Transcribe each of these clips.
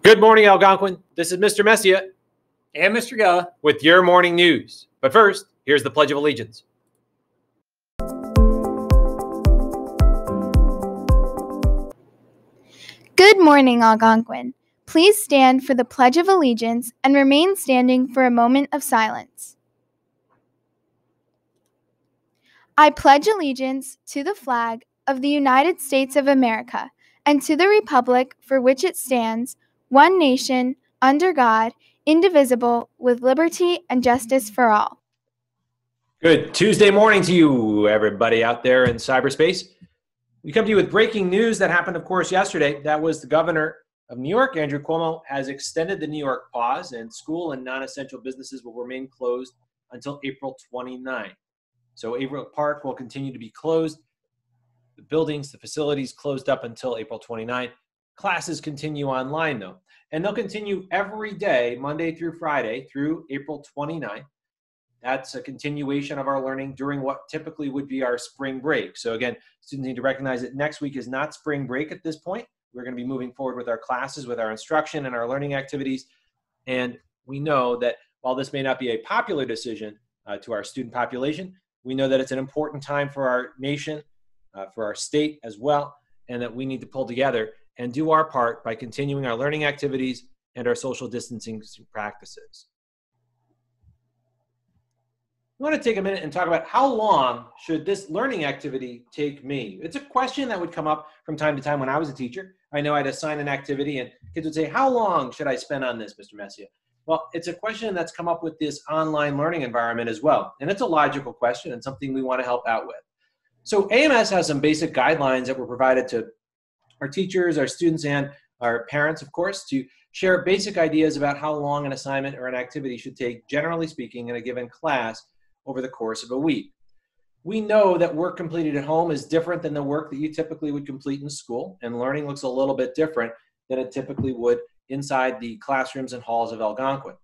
Good morning, Algonquin. This is Mr. Messia and Mr. Gala with your morning news. But first, here's the Pledge of Allegiance. Good morning, Algonquin. Please stand for the Pledge of Allegiance and remain standing for a moment of silence. I pledge allegiance to the flag of the United States of America and to the republic for which it stands, one nation, under God, indivisible, with liberty and justice for all. Good Tuesday morning to you, everybody out there in cyberspace. We come to you with breaking news that happened, of course, yesterday. That was the governor of New York, Andrew Cuomo, has extended the New York pause, and school and non-essential businesses will remain closed until April 29. So Averill Park will continue to be closed. The buildings, the facilities closed up until April 29. Classes continue online, though. And they'll continue every day, Monday through Friday, through April 29. That's a continuation of our learning during what typically would be our spring break. So again, students need to recognize that next week is not spring break at this point. We're going to be moving forward with our classes, with our instruction and our learning activities. And we know that while this may not be a popular decision to our student population, we know that it's an important time for our nation, for our state as well, and that we need to pull together and do our part by continuing our learning activities and our social distancing practices. I want to take a minute and talk about how long should this learning activity take me? It's a question that would come up from time to time when I was a teacher. I know I'd assign an activity and kids would say, how long should I spend on this, Mr. Messia? Well, it's a question that's come up with this online learning environment as well. And it's a logical question and something we want to help out with. So AMS has some basic guidelines that were provided to our teachers, our students, and our parents, of course, to share basic ideas about how long an assignment or an activity should take, generally speaking, in a given class over the course of a week. We know that work completed at home is different than the work that you typically would complete in school, and learning looks a little bit different than it typically would inside the classrooms and halls of Algonquin.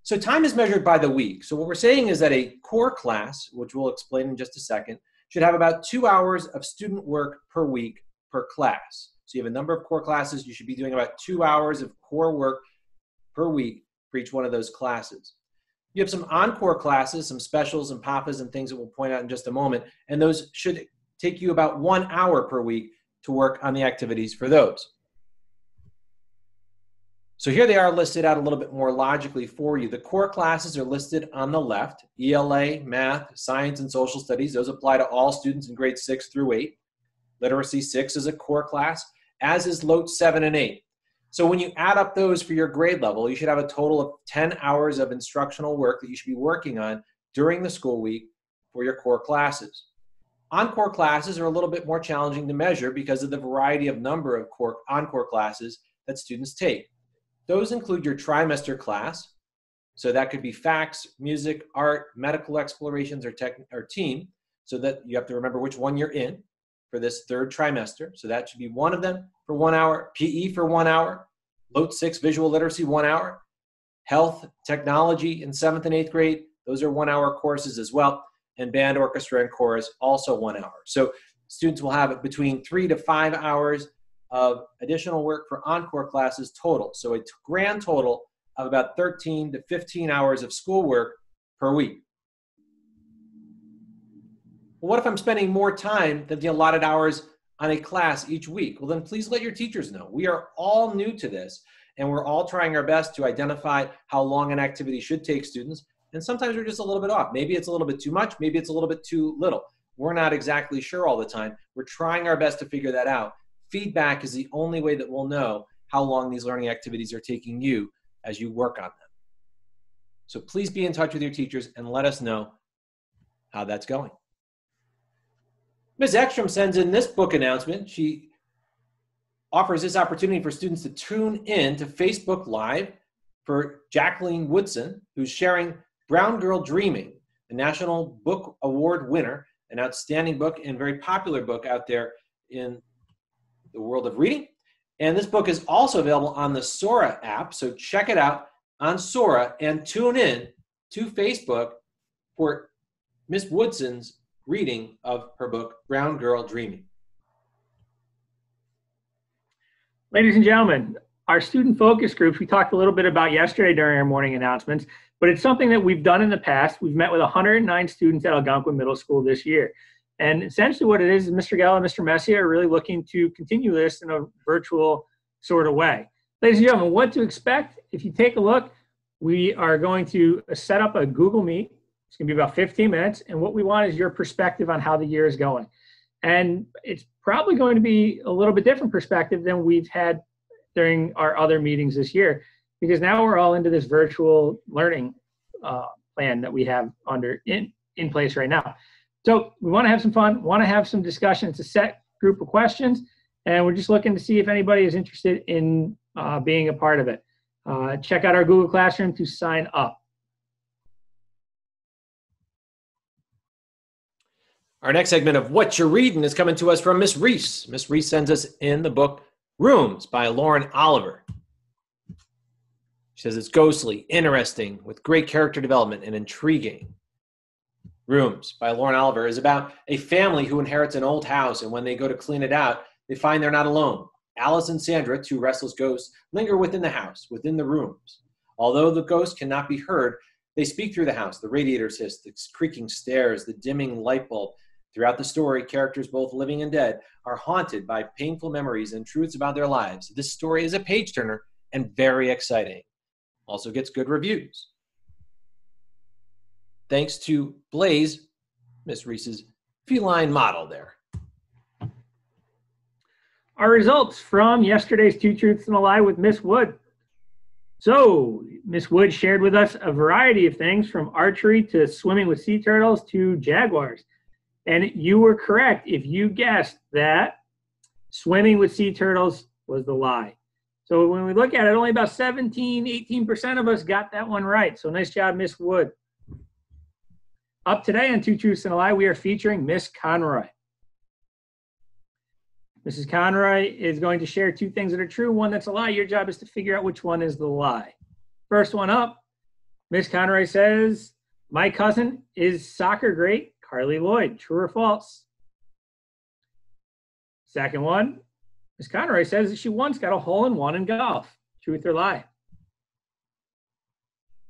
So time is measured by the week. So what we're saying is that a core class, which we'll explain in just a second, should have about 2 hours of student work per week per class. So you have a number of core classes, you should be doing about 2 hours of core work per week for each one of those classes. You have some encore classes, some specials and papas and things that we'll point out in just a moment, and those should take you about 1 hour per week to work on the activities for those. So here they are listed out a little bit more logically for you. The core classes are listed on the left: ELA, math, science, and social studies. Those apply to all students in grades 6 through 8. Literacy 6 is a core class, as is LOTE 7 and 8. So when you add up those for your grade level, you should have a total of 10 hours of instructional work that you should be working on during the school week for your core classes. Encore classes are a little bit more challenging to measure because of the variety of number of encore classes that students take. Those include your trimester class. So that could be facts, music, art, medical explorations, or team. So that you have to remember which one you're in for this third trimester. So that should be one of them for 1 hour, PE for 1 hour, LOTE 6 visual literacy 1 hour, health, technology in 7th and 8th grade. Those are 1 hour courses as well. And band, orchestra, and chorus also 1 hour. So students will have between 3 to 5 hours of additional work for encore classes total. So a grand total of about 13 to 15 hours of schoolwork per week. Well, what if I'm spending more time than the allotted hours on a class each week? Well, then please let your teachers know. We are all new to this, and we're all trying our best to identify how long an activity should take students. And sometimes we're just a little bit off. Maybe it's a little bit too much. Maybe it's a little bit too little. We're not exactly sure all the time. We're trying our best to figure that out. Feedback is the only way that we'll know how long these learning activities are taking you as you work on them. So please be in touch with your teachers and let us know how that's going. Ms. Ekstrom sends in this book announcement. She offers this opportunity for students to tune in to Facebook Live for Jacqueline Woodson, who's sharing Brown Girl Dreaming, the National Book Award winner, an outstanding book and very popular book out there in the world of reading. And this book is also available on the Sora app, so check it out on Sora and tune in to Facebook for Ms. Woodson's reading of her book, Brown Girl Dreaming. Ladies and gentlemen, our student focus groups, we talked a little bit about yesterday during our morning announcements, but it's something that we've done in the past. We've met with 109 students at Algonquin Middle School this year. And essentially what it is Mr. Geller and Mr. Messier are really looking to continue this in a virtual sort of way. Ladies and gentlemen, what to expect? If you take a look, we are going to set up a Google Meet. It's going to be about 15 minutes. And what we want is your perspective on how the year is going. And it's probably going to be a little bit different perspective than we've had during our other meetings this year, because now we're all into this virtual learning plan that we have in place right now. So we want to have some fun, want to have some discussion. It's a set group of questions, and we're just looking to see if anybody is interested in being a part of it. Check out our Google Classroom to sign up. Our next segment of What You're Reading is coming to us from Miss Reese. Miss Reese sends us in the book Rooms by Lauren Oliver. She says it's ghostly, interesting, with great character development and intriguing. Rooms by Lauren Oliver is about a family who inherits an old house, and when they go to clean it out, they find they're not alone. Alice and Sandra, two restless ghosts, linger within the house, within the rooms. Although the ghosts cannot be heard, they speak through the house, the radiators hiss, the creaking stairs, the dimming light bulb. Throughout the story, characters both living and dead are haunted by painful memories and truths about their lives. This story is a page-turner and very exciting. Also gets good reviews. Thanks to Blaze, Miss Reese's feline model there. Our results from yesterday's Two Truths and a Lie with Miss Wood. So, Miss Wood shared with us a variety of things, from archery to swimming with sea turtles to jaguars. And you were correct if you guessed that swimming with sea turtles was the lie. So when we look at it, only about 18% of us got that one right. So nice job, Miss Wood. Up today on Two Truths and a Lie, we are featuring Miss Conroy. Mrs. Conroy is going to share two things that are true, one that's a lie. Your job is to figure out which one is the lie. First one up, Miss Conroy says, my cousin is soccer great, Carly Lloyd. True or false? Second one, Miss Conroy says that she once got a hole-in-one in golf. Truth or lie?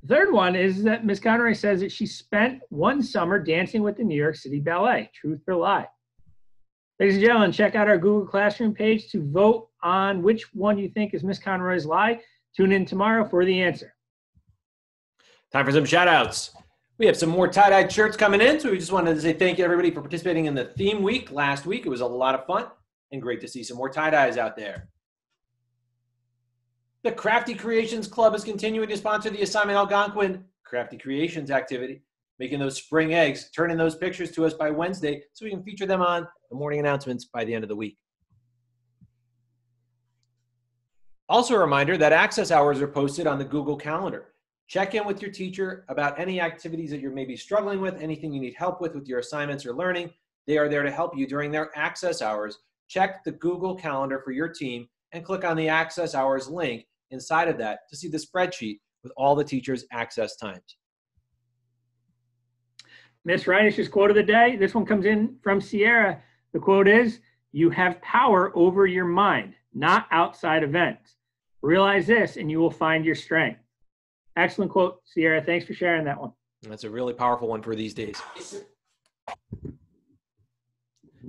The third one is that Miss Conroy says that she spent one summer dancing with the New York City Ballet. Truth or lie? Ladies and gentlemen, check out our Google Classroom page to vote on which one you think is Miss Conroy's lie. Tune in tomorrow for the answer. Time for some shout-outs. We have some more tie-dyed shirts coming in, so we just wanted to say thank you, everybody, for participating in the theme week last week. It was a lot of fun and great to see some more tie-dyes out there. The Crafty Creations Club is continuing to sponsor the Assignment Algonquin Crafty Creations activity, making those spring eggs, turning those pictures to us by Wednesday so we can feature them on the morning announcements by the end of the week. Also a reminder that access hours are posted on the Google Calendar. Check in with your teacher about any activities that you're maybe struggling with, anything you need help with your assignments or learning. They are there to help you during their access hours. Check the Google Calendar for your team and click on the access hours link inside of that to see the spreadsheet with all the teachers' access times. Miss Reinish's quote of the day, this one comes in from Sierra. The quote is, you have power over your mind, not outside events. Realize this and you will find your strength. Excellent quote, Sierra. Thanks for sharing that one. That's a really powerful one for these days.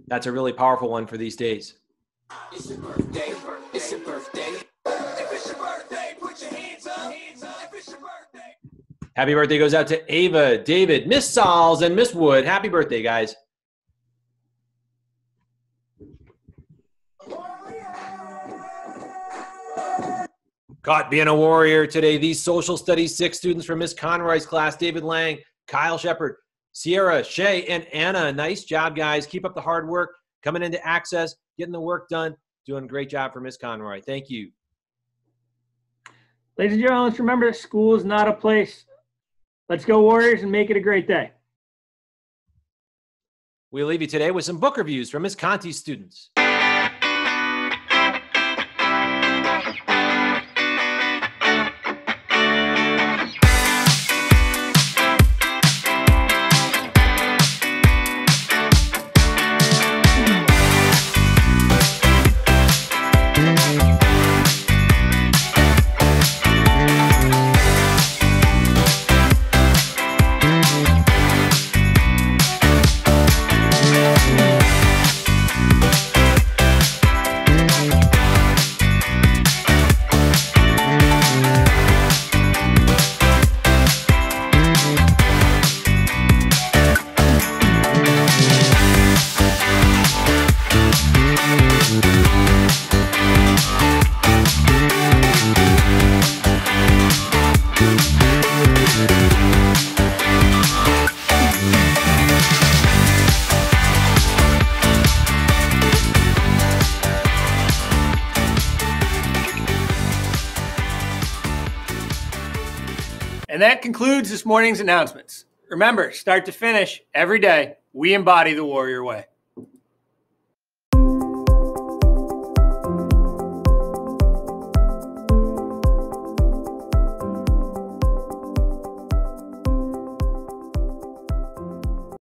That's a really powerful one for these days. It's your birthday. It's your birthday. If it's your birthday, put your hands up. If it's your birthday. Happy birthday goes out to Ava, David, Miss Sauls, and Miss Wood. Happy birthday, guys. Caught being a warrior today. These social studies 6 students from Miss Conroy's class, David Lang, Kyle Shepard, Sierra, Shay, and Anna. Nice job, guys. Keep up the hard work. Coming into access, getting the work done. Doing a great job for Miss Conroy. Thank you. Ladies and gentlemen, let's remember that school is not a place. Let's go Warriors and make it a great day. We'll leave you today with some book reviews from Miss Conti's students. And that concludes this morning's announcements. Remember, start to finish, every day, we embody the warrior way.